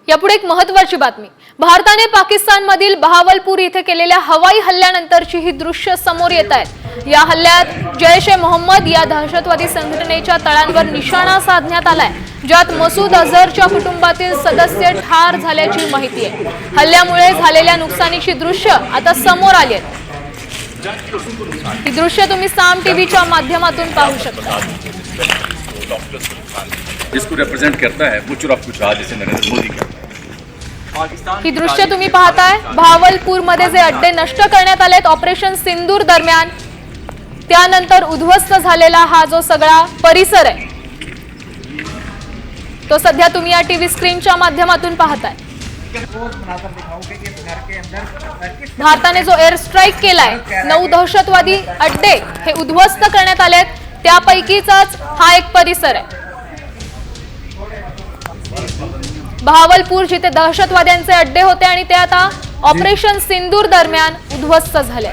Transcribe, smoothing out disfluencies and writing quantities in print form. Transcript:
यापुढे एक महत्त्वाची बातमी। भारताने पाकिस्तानमधील बहावलपूर इथे केलेल्या हवाई हल्ल्यानंतरची ही दृश्य समोर येत आहेत। या हल्ल्यात जैश-ए-मोहम्मद या दहशतवादी संघटनेच्या तळांवर निशाणा साधण्यात आलाय, ज्यात मसूद अझहरच्या कुटुंबातील सदस्य ठार झाल्याची माहिती आहे। हल्ल्यामुळे झालेल्या नुकसानीची दृश्य आता समोर आली आहेत। ही दृश्य तुम्ही साम टीव्हीच्या माध्यमातून पाहू शकता। जिसको रिप्रेजेंट करता है वो चुनाव कुछ राज जैसे नरेंद्र मोदी का। ही दृश्य तुम्ही पाहताय बहावलपूर मध्ये जे अड्डे नष्ट करण्यात आलेत ऑपरेशन सिंदूर दरम्यान, त्यानंतर उद्ध्वस्त झालेला हा जो सगळा परिसर आहे तो सध्या तुम्ही या टीव्ही स्क्रीनच्या माध्यमातून पाहताय। भारताने जो एअर स्ट्राईक केलाय, 9 दहशतवादी अड्डे हे उद्ध्वस्त करण्यात आलेत, त्यापैकीचाच हा एक परिसर आहे। बहावलपूर जिथे दहशतवाद्यांचे अड्डे होते आणि ते आता ऑपरेशन सिंदूर दरम्यान उद्ध्वस्त झाले।